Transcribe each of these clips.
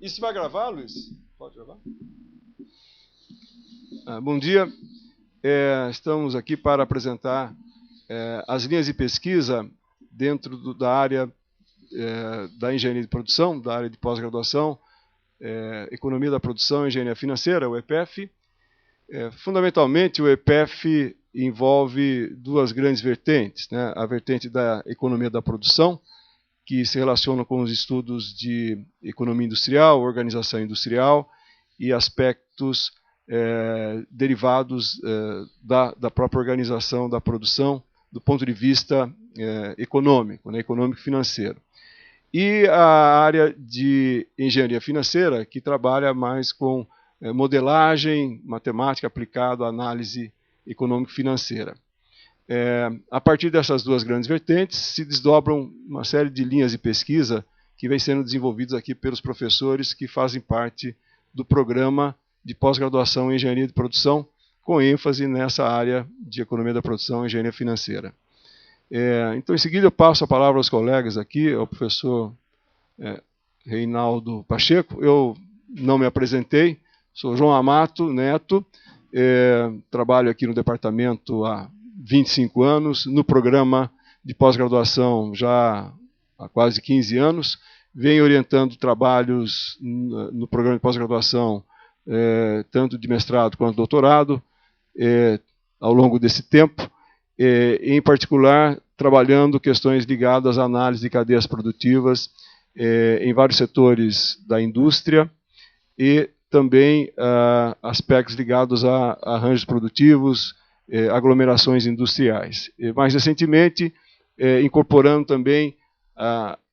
Isso vai gravar, Luiz? Pode gravar? Bom dia. Estamos aqui para apresentar as linhas de pesquisa dentro da área da engenharia de produção, da área de pós-graduação, economia da produção e engenharia financeira, o EPEF. Fundamentalmente, o EPEF envolve duas grandes vertentes, né? A vertente da economia da produção, que se relaciona com os estudos de economia industrial, organização industrial e aspectos derivados da própria organização da produção do ponto de vista econômico, né, econômico-financeiro. E a área de engenharia financeira, que trabalha mais com modelagem, matemática aplicada à análise econômico-financeira. A partir dessas duas grandes vertentes, se desdobram uma série de linhas de pesquisa que vem sendo desenvolvidas aqui pelos professores que fazem parte do programa de pós-graduação em engenharia de produção, com ênfase nessa área de economia da produção e engenharia financeira. Então, em seguida, eu passo a palavra aos colegas aqui, ao professor Reinaldo Pacheco. Eu não me apresentei, sou João Amato Neto, trabalho aqui no departamento há 25 anos, no programa de pós-graduação já há quase 15 anos, venho orientando trabalhos no programa de pós-graduação, tanto de mestrado quanto de doutorado, ao longo desse tempo, em particular trabalhando questões ligadas à análise de cadeias produtivas em vários setores da indústria e também aspectos ligados a arranjos produtivos, aglomerações industriais. Mais recentemente, incorporando também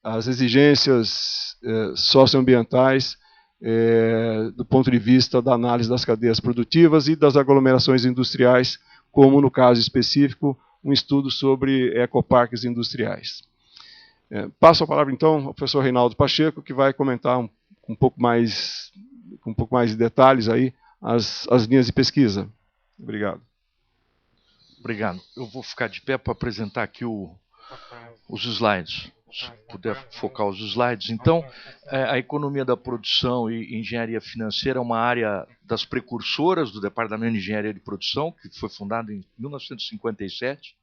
as exigências socioambientais do ponto de vista da análise das cadeias produtivas e das aglomerações industriais, como no caso específico, um estudo sobre ecoparques industriais. Passo a palavra então ao professor Reinaldo Pacheco, que vai comentar com um pouco mais de detalhes aí as linhas de pesquisa. Obrigado. Obrigado. Eu vou ficar de pé para apresentar aqui os slides. Se puder focar os slides. Então, a economia da produção e engenharia financeira é uma área das precursoras do Departamento de Engenharia de Produção, que foi fundado em 1957.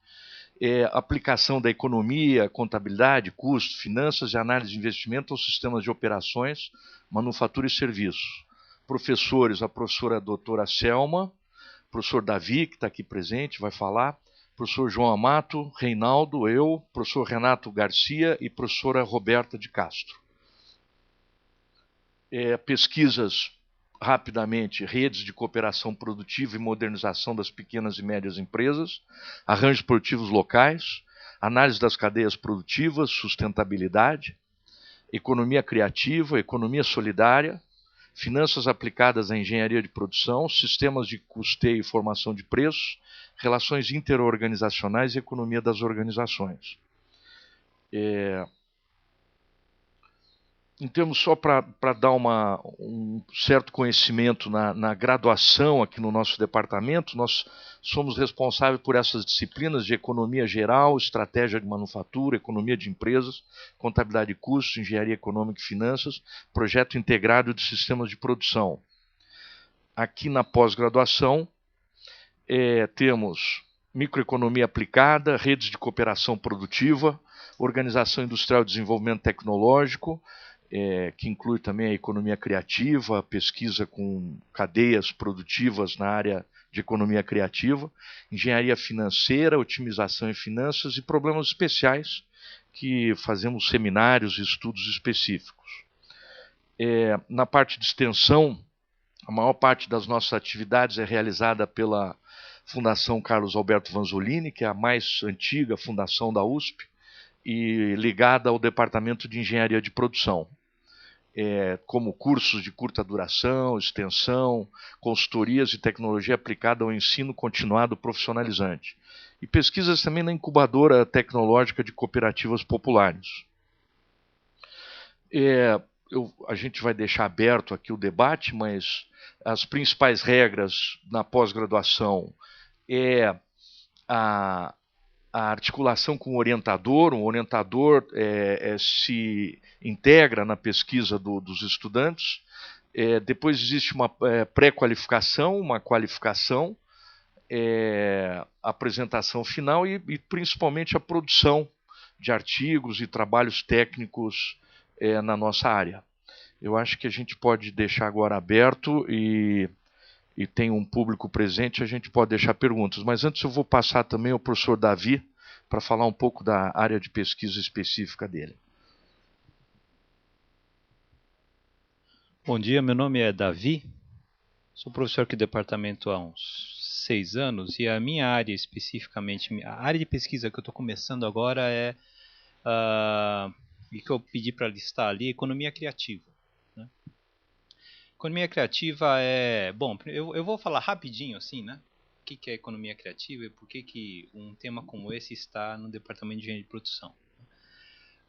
Aplicação da economia, contabilidade, custo, finanças e análise de investimento aos sistemas de operações, manufatura e serviços. Professores, a professora doutora Selma, professor Davi, que está aqui presente, vai falar, professor João Amato, Reinaldo, eu, professor Renato Garcia e professora Roberta de Castro. Pesquisas, rapidamente, redes de cooperação produtiva e modernização das pequenas e médias empresas, arranjos produtivos locais, análise das cadeias produtivas, sustentabilidade, economia criativa, economia solidária, finanças aplicadas à engenharia de produção, sistemas de custeio e formação de preços, relações interorganizacionais e economia das organizações. Em termos, só para dar um certo conhecimento na graduação aqui no nosso departamento, nós somos responsáveis por essas disciplinas de economia geral, estratégia de manufatura, economia de empresas, contabilidade de custos, engenharia econômica e finanças, projeto integrado de sistemas de produção. Aqui na pós-graduação, temos microeconomia aplicada, redes de cooperação produtiva, organização industrial e desenvolvimento tecnológico, que inclui também a economia criativa, a pesquisa com cadeias produtivas na área de economia criativa, engenharia financeira, otimização em finanças e problemas especiais, que fazemos seminários e estudos específicos. Na parte de extensão, a maior parte das nossas atividades é realizada pela Fundação Carlos Alberto Vanzolini, que é a mais antiga fundação da USP, e ligada ao Departamento de Engenharia de Produção. Como cursos de curta duração, extensão, consultorias e tecnologia aplicada ao ensino continuado profissionalizante. E pesquisas também na incubadora tecnológica de cooperativas populares. A gente vai deixar aberto aqui o debate, mas as principais regras na pós-graduação é a a articulação com o orientador. Um orientador se integra na pesquisa dos estudantes. Depois existe uma pré-qualificação, uma qualificação, apresentação final e principalmente a produção de artigos e trabalhos técnicos na nossa área. Eu acho que a gente pode deixar agora aberto e tem um público presente, a gente pode deixar perguntas. Mas antes eu vou passar também ao professor Davi para falar um pouco da área de pesquisa específica dele. Bom dia, meu nome é Davi, sou professor aqui do departamento há uns 6 anos e a minha área especificamente, a área de pesquisa que eu estou começando agora e que eu pedi para listar ali, economia criativa. Né? Economia criativa bom, eu vou falar rapidinho assim, né? O que é economia criativa e por que um tema como esse está no departamento de engenharia de produção.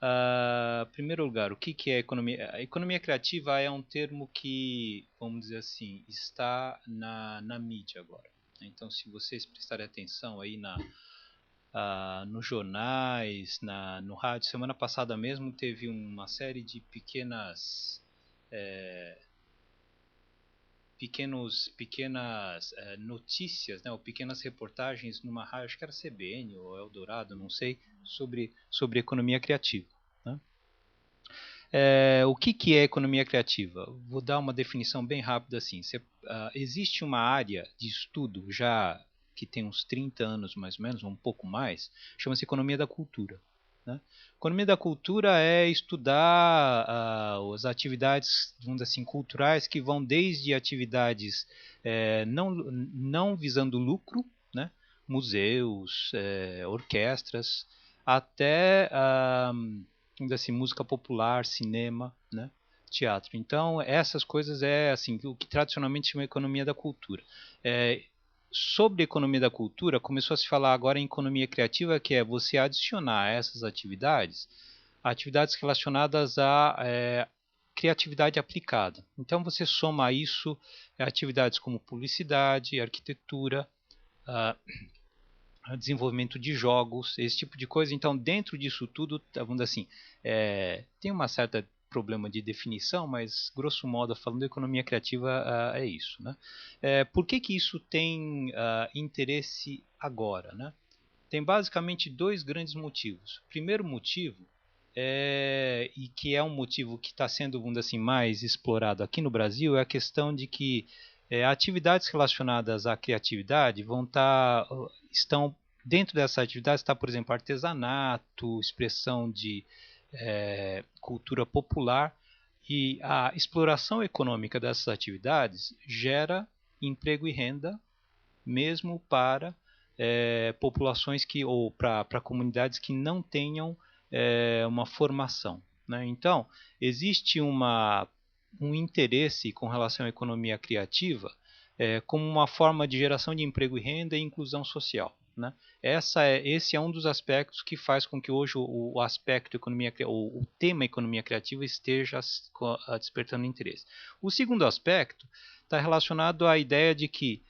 Em primeiro lugar, o que é economia? A economia criativa é um termo que, vamos dizer assim, está na mídia agora. Então, se vocês prestarem atenção aí nos jornais, no rádio, semana passada mesmo teve uma série de pequenas notícias, né, ou pequenas reportagens numa rádio, acho que era CBN ou Eldorado, não sei, sobre economia criativa. Né? O que é economia criativa? Vou dar uma definição bem rápida assim. Existe uma área de estudo já que tem uns 30 anos mais ou menos, ou um pouco mais, chama-se economia da cultura. Né? Economia da cultura é estudar as atividades, vamos dizer assim, culturais que vão desde atividades não visando lucro, né? Museus, orquestras, até vamos dizer assim, música popular, cinema, né? Teatro. Então, essas coisas assim, o que tradicionalmente chama economia da cultura. Sobre economia da cultura, começou a se falar agora em economia criativa, que é você adicionar a essas atividades relacionadas à criatividade aplicada. Então você soma a isso atividades como publicidade, arquitetura, desenvolvimento de jogos, esse tipo de coisa. Então dentro disso tudo, vamos dizer assim, tem uma certa problema de definição, mas grosso modo falando, economia criativa é isso. Né? Por que isso tem interesse agora? Né? Tem basicamente 2 grandes motivos. O primeiro motivo, e que é um motivo que está sendo, vamos dizer assim, mais explorado aqui no Brasil, é a questão de que atividades relacionadas à criatividade estão dentro dessas atividades, está, por exemplo, artesanato, expressão de cultura popular, e a exploração econômica dessas atividades gera emprego e renda mesmo para populações ou para comunidades que não tenham uma formação. Né? Então, existe um interesse com relação à economia criativa como uma forma de geração de emprego e renda e inclusão social. Né? Esse é um dos aspectos que faz com que hoje o aspecto economia, ou o tema economia criativa esteja despertando interesse. O segundo aspecto está relacionado à ideia de que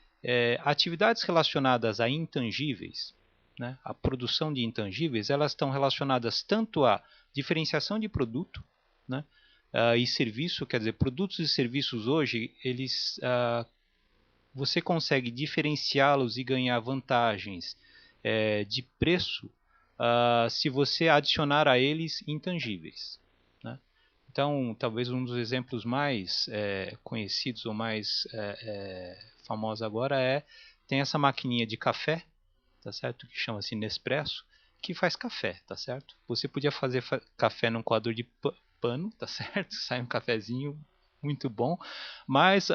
atividades relacionadas a intangíveis, né, a produção de intangíveis, elas estão relacionadas tanto à diferenciação de produto, né, e serviço, quer dizer, produtos e serviços hoje, você consegue diferenciá-los e ganhar vantagens de preço se você adicionar a eles intangíveis. Né? Então, talvez um dos exemplos mais conhecidos ou mais famosos agora tem essa maquininha de café, tá certo? Que chama-se Nespresso, que faz café, tá certo? Você podia fazer café num coador de pano, tá certo? Sai um cafezinho muito bom, mas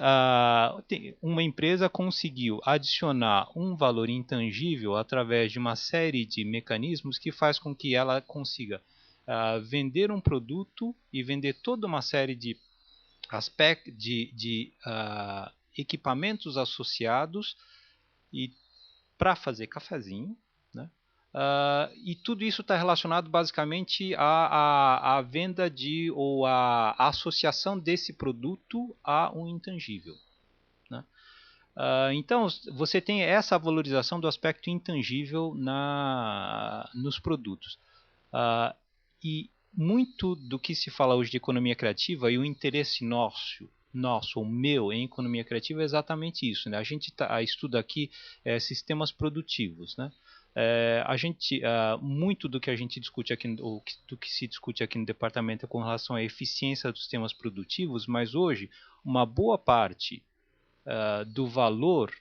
uma empresa conseguiu adicionar um valor intangível através de uma série de mecanismos que faz com que ela consiga vender um produto e vender toda uma série de aspectos de equipamentos associados e para fazer cafezinho, né? E tudo isso está relacionado basicamente à venda ou à associação desse produto a um intangível. Né? Então, você tem essa valorização do aspecto intangível nos produtos. E muito do que se fala hoje de economia criativa e o interesse nosso ou meu em economia criativa é exatamente isso, né? A gente estuda aqui sistemas produtivos, né? Muito do que a gente discute aqui, ou do que se discute aqui no departamento é com relação à eficiência dos sistemas produtivos, mas hoje uma boa parte do valor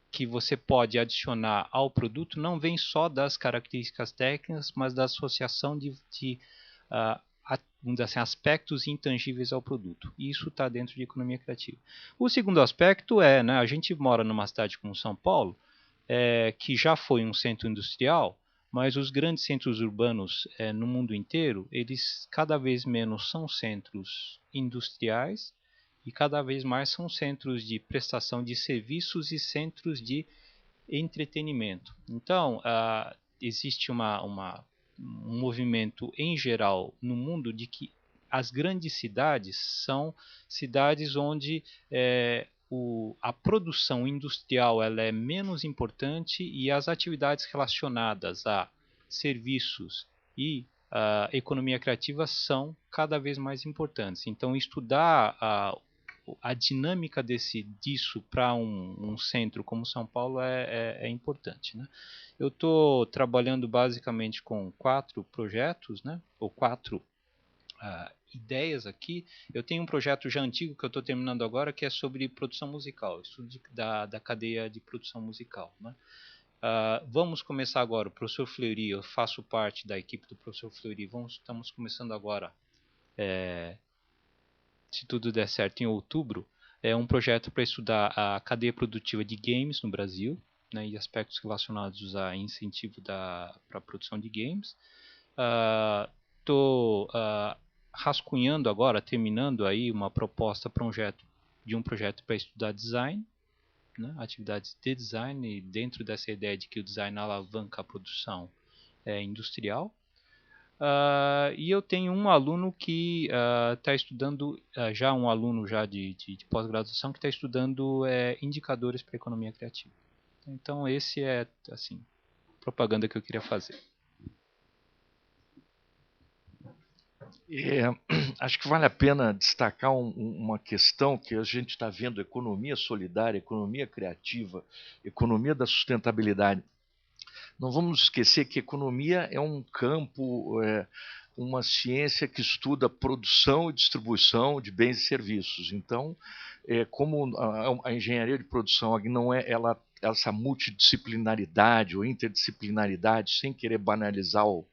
que você pode adicionar ao produto não vem só das características técnicas, mas da associação de vamos dizer assim, aspectos intangíveis ao produto. E isso está dentro de economia criativa. O segundo aspecto é, né, a gente mora numa cidade como São Paulo, que já foi um centro industrial, mas os grandes centros urbanos no mundo inteiro, eles cada vez menos são centros industriais e cada vez mais são centros de prestação de serviços e centros de entretenimento. Então, existe um movimento em geral no mundo de que as grandes cidades são cidades onde a produção industrial ela é menos importante e as atividades relacionadas a serviços e economia criativa são cada vez mais importantes. Então, estudar a dinâmica disso para um centro como São Paulo é importante, né? Eu estou trabalhando basicamente com 4 projetos, né? Ou 4 ideias aqui. Eu tenho um projeto já antigo que eu estou terminando agora, que é sobre produção musical, estudo da cadeia de produção musical, né? Vamos começar agora, o professor Fleury, eu faço parte da equipe do professor Fleury, estamos começando agora, se tudo der certo, em outubro, é um projeto para estudar a cadeia produtiva de games no Brasil, né, e aspectos relacionados a incentivo para a produção de games. Estou rascunhando agora, terminando aí uma proposta de um projeto para estudar design, né, atividades de design, dentro dessa ideia de que o design alavanca a produção industrial. E eu tenho um aluno que está estudando, já um aluno já de pós-graduação, que está estudando indicadores para economia criativa. Então esse é, assim, propaganda que eu queria fazer. Acho que vale a pena destacar uma questão que a gente está vendo: economia solidária, economia criativa, economia da sustentabilidade. Não vamos esquecer que economia é um campo, uma ciência que estuda produção e distribuição de bens e serviços. Então, como a engenharia de produção não é essa multidisciplinaridade ou interdisciplinaridade, sem querer banalizar o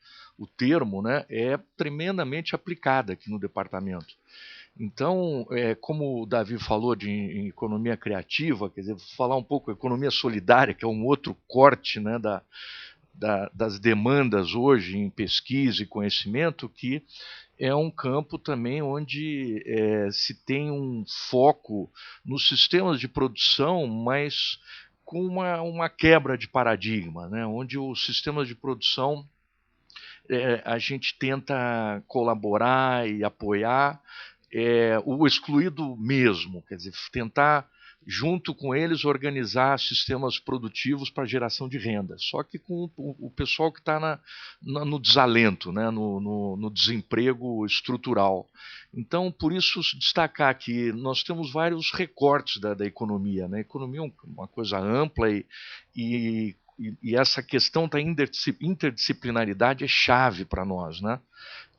termo, né, é tremendamente aplicada aqui no departamento. Então, como o Davi falou em economia criativa, quer dizer, vou falar um pouco de economia solidária, que é um outro corte, né, das demandas hoje em pesquisa e conhecimento, que é um campo também onde se tem um foco nos sistemas de produção, mas com uma quebra de paradigma, né, onde os sistemas de produção a gente tenta colaborar e apoiar o excluído mesmo, quer dizer, tentar, junto com eles, organizar sistemas produtivos para geração de renda. Só que com o pessoal que está no desalento, né, no desemprego estrutural. Então, por isso, destacar que nós temos vários recortes da economia. Né? A economia é uma coisa ampla e essa questão da interdisciplinaridade é chave para nós, né?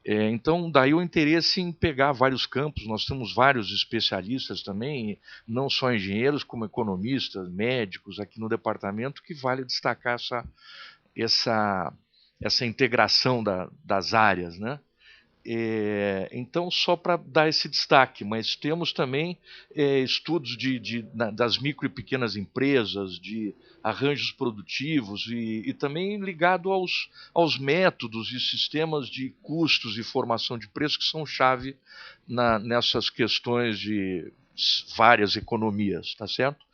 Então, daí o interesse em pegar vários campos. Nós temos vários especialistas também, não só engenheiros, como economistas, médicos aqui no departamento, que vale destacar essa integração das áreas, né? Então, só para dar esse destaque, mas temos também estudos das micro e pequenas empresas, de arranjos produtivos e também ligado aos métodos e sistemas de custos e formação de preço, que são chave nessas questões de várias economias, tá certo?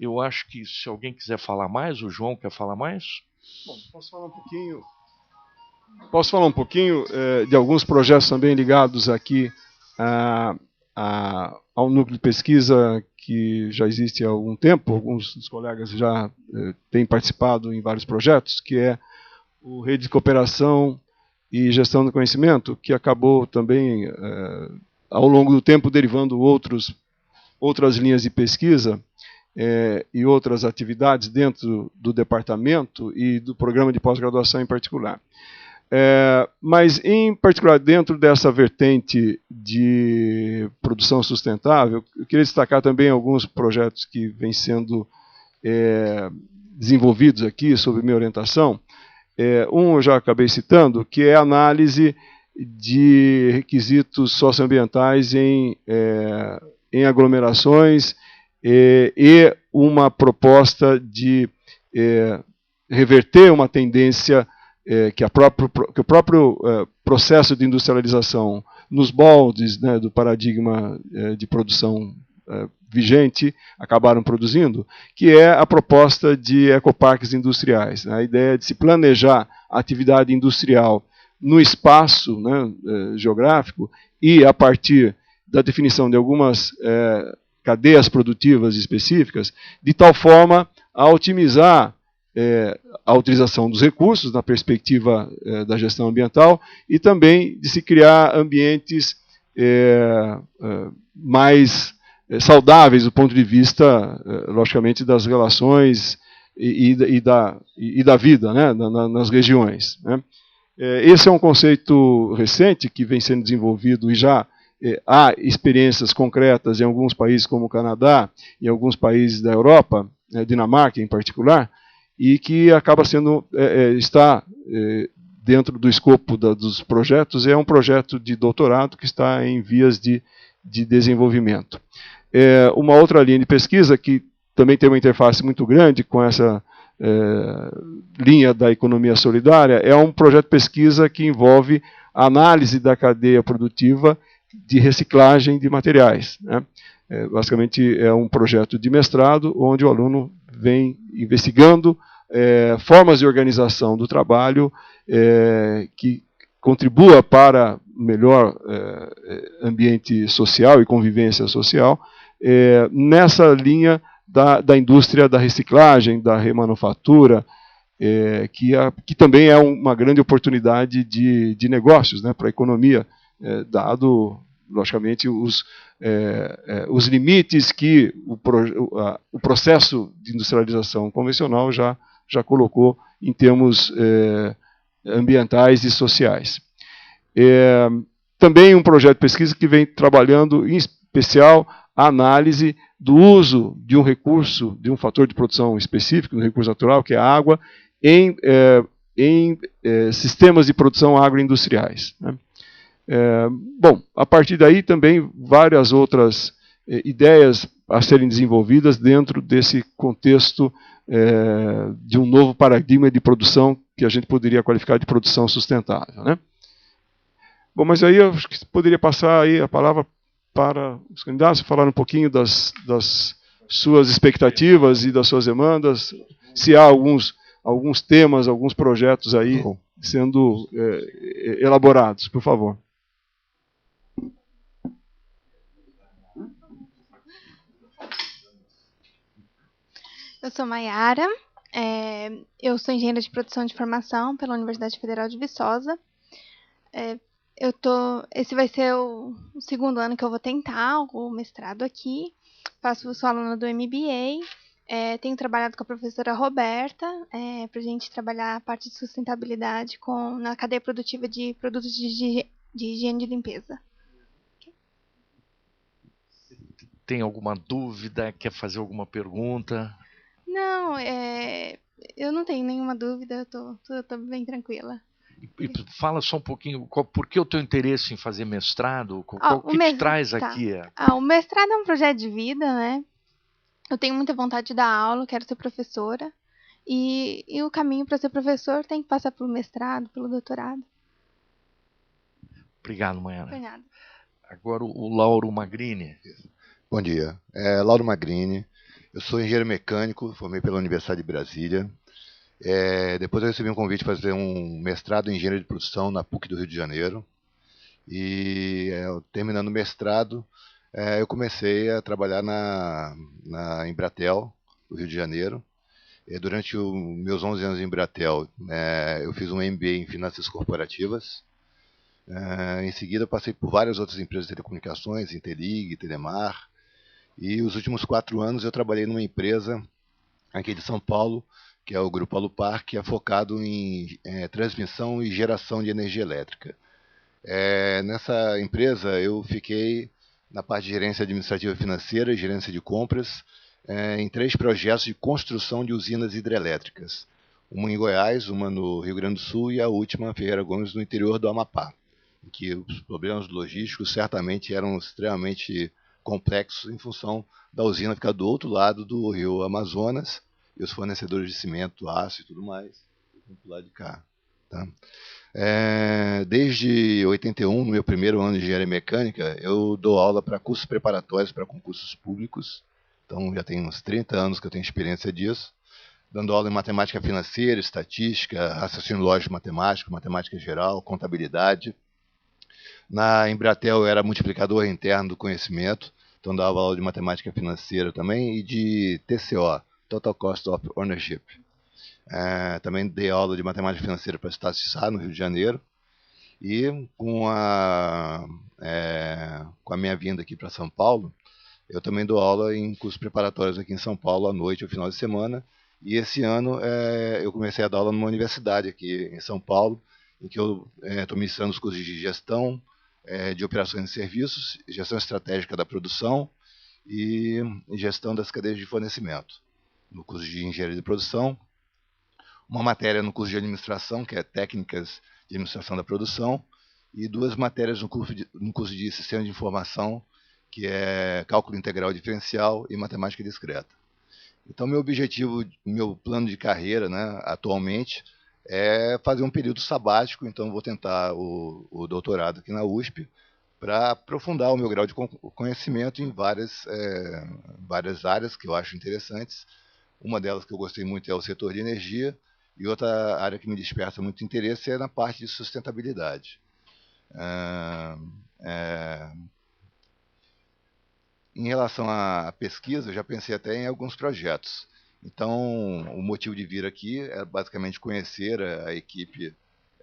Eu acho que, se alguém quiser falar mais, o João quer falar mais? Bom, posso falar um pouquinho de alguns projetos também ligados aqui ao um núcleo de pesquisa que já existe há algum tempo, alguns dos colegas já têm participado em vários projetos, que é o Rede de Cooperação e Gestão do Conhecimento, que acabou também, ao longo do tempo, derivando outras linhas de pesquisa e outras atividades dentro do departamento e do programa de pós-graduação em particular. Mas, em particular, dentro dessa vertente de produção sustentável, eu queria destacar também alguns projetos que vêm sendo desenvolvidos aqui, sob minha orientação. Eu já acabei citando, que é a análise de requisitos socioambientais em aglomerações e uma proposta de reverter uma tendência que o próprio processo de industrialização nos moldes, né, do paradigma de produção vigente acabaram produzindo, que é a proposta de ecoparques industriais, né, a ideia de se planejar a atividade industrial no espaço, né, geográfico e a partir da definição de algumas cadeias produtivas específicas, de tal forma a otimizar a utilização dos recursos na perspectiva da gestão ambiental e também de se criar ambientes mais saudáveis do ponto de vista, logicamente, das relações e da vida, né, nas regiões, né. Esse é um conceito recente que vem sendo desenvolvido e já há experiências concretas em alguns países como o Canadá e alguns países da Europa, Dinamarca em particular, e que acaba sendo, está dentro do escopo dos projetos, é um projeto de doutorado que está em vias de desenvolvimento. Uma outra linha de pesquisa que também tem uma interface muito grande com essa linha da economia solidária é um projeto de pesquisa que envolve a análise da cadeia produtiva de reciclagem de materiais, né? Basicamente é um projeto de mestrado onde o aluno vem investigando formas de organização do trabalho que contribua para melhor ambiente social e convivência social nessa linha da indústria da reciclagem, da remanufatura, que também é uma grande oportunidade de negócios, né, para a economia, dado, logicamente, os limites que o processo de industrialização convencional já colocou em termos ambientais e sociais. Também um projeto de pesquisa que vem trabalhando, em especial, a análise do uso de um recurso, de um fator de produção específico, um recurso natural, que é a água, em sistemas de produção agroindustriais, né. Bom, a partir daí também várias outras ideias a serem desenvolvidas dentro desse contexto de um novo paradigma de produção que a gente poderia qualificar de produção sustentável, né? Bom, mas aí eu acho que poderia passar aí a palavra para os candidatos, falar um pouquinho das suas expectativas e das suas demandas, se há alguns temas, alguns projetos aí sendo elaborados, por favor. Eu sou Maiara, eu sou engenheira de produção de formação pela Universidade Federal de Viçosa. Esse vai ser o segundo ano que eu vou tentar o mestrado aqui. Sou aluna do MBA. Tenho trabalhado com a professora Roberta para a gente trabalhar a parte de sustentabilidade na cadeia produtiva de produtos de higiene e limpeza. Tem alguma dúvida? Quer fazer alguma pergunta? Não, eu não tenho nenhuma dúvida, eu tô bem tranquila. E fala só um pouquinho, por que o teu interesse em fazer mestrado? O que te traz aqui? O mestrado é um projeto de vida, né? Eu tenho muita vontade de dar aula, quero ser professora. E o caminho para ser professor tem que passar pelo mestrado, pelo doutorado. Obrigado, Maiara. Por nada. Agora o Lauro Magrini. Bom dia. Lauro Magrini. Eu sou engenheiro mecânico, formei pela Universidade de Brasília. Depois eu recebi um convite para fazer um mestrado em engenharia de produção na PUC do Rio de Janeiro. E terminando o mestrado, Eu comecei a trabalhar na Embratel, do Rio de Janeiro. Durante os meus 11 anos em Embratel, eu fiz um MBA em Finanças Corporativas. Em seguida, passei por várias outras empresas de telecomunicações, Intelig, Telemar. E os últimos 4 anos eu trabalhei numa empresa aqui de São Paulo, que é o Grupo Alupar, que é focado em transmissão e geração de energia elétrica. Nessa empresa eu fiquei na parte de gerência administrativa e financeira e gerência de compras, em 3 projetos de construção de usinas hidrelétricas. Uma em Goiás, uma no Rio Grande do Sul e a última, Ferreira Gomes, no interior do Amapá, em que os problemas logísticos certamente eram extremamente complexos em função da usina ficar do outro lado do rio Amazonas e os fornecedores de cimento, aço e tudo mais ficam do lado de cá. Tá? Desde 81, no meu primeiro ano de engenharia mecânica, eu dou aula para cursos preparatórios para concursos públicos. Então já tem uns 30 anos que eu tenho experiência disso, dando aula em matemática financeira, estatística, raciocínio lógico matemático, matemática geral, contabilidade. Na Embratel eu era multiplicador interno do conhecimento, então dava aula de matemática financeira também e de TCO, Total Cost of Ownership. Também dei aula de matemática financeira para a Estácio de Sá, no Rio de Janeiro. E com a minha vinda aqui para São Paulo, eu também dou aula em cursos preparatórios aqui em São Paulo, à noite ou final de semana. E esse ano eu comecei a dar aula numa universidade aqui em São Paulo, em que eu estou ministrando os cursos de gestão, de operações de serviços, gestão estratégica da produção e gestão das cadeias de fornecimento. No curso de engenharia de produção, uma matéria no curso de administração, que é técnicas de administração da produção, e 2 matérias no curso de sistema de informação, que é cálculo integral diferencial e matemática discreta. Então, meu objetivo, meu plano de carreira, né, atualmente, é fazer um período sabático. Então, vou tentar o doutorado aqui na USP para aprofundar o meu grau de conhecimento em várias áreas que eu acho interessantes. Uma delas que eu gostei muito é o setor de energia, e outra área que me desperta muito interesse é na parte de sustentabilidade. Em relação à pesquisa, eu já pensei até em alguns projetos. Então, o motivo de vir aqui é basicamente conhecer a equipe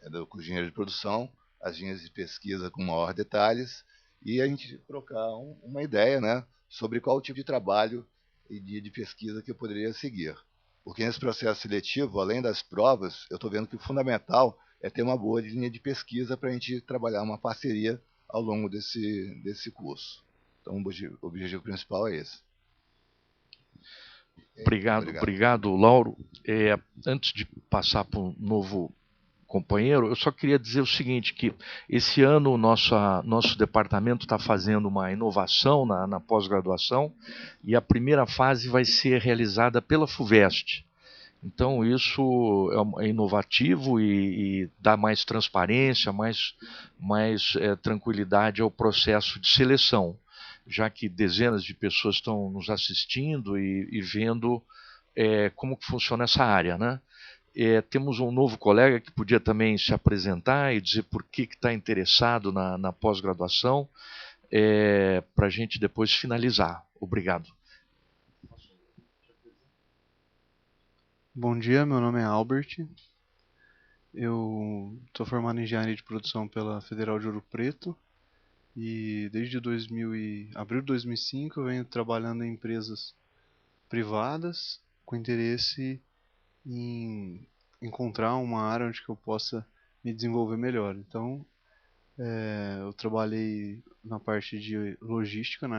do curso de engenharia de produção, as linhas de pesquisa com maior detalhes, e a gente trocar uma ideia, né, sobre qual tipo de trabalho e de pesquisa que eu poderia seguir. Porque nesse processo seletivo, além das provas, eu estou vendo que o fundamental é ter uma boa linha de pesquisa para a gente trabalhar uma parceria ao longo desse curso. Então, o objetivo principal é esse. Obrigado, Lauro. Antes de passar para um novo companheiro, eu só queria dizer o seguinte, que esse ano o nosso departamento está fazendo uma inovação na pós-graduação, e a primeira fase vai ser realizada pela FUVEST. Então isso é inovativo e dá mais transparência, mais tranquilidade ao processo de seleção, já que dezenas de pessoas estão nos assistindo e vendo como que funciona essa área, né? Temos um novo colega que podia também se apresentar e dizer por que está interessado na pós-graduação, para a gente depois finalizar. Obrigado. Bom dia, meu nome é Albert. Eu estou formado em engenharia de produção pela Federal de Ouro Preto e desde abril de 2005 eu venho trabalhando em empresas privadas com interesse em encontrar uma área onde que eu possa me desenvolver melhor. Então, eu trabalhei na parte de logística na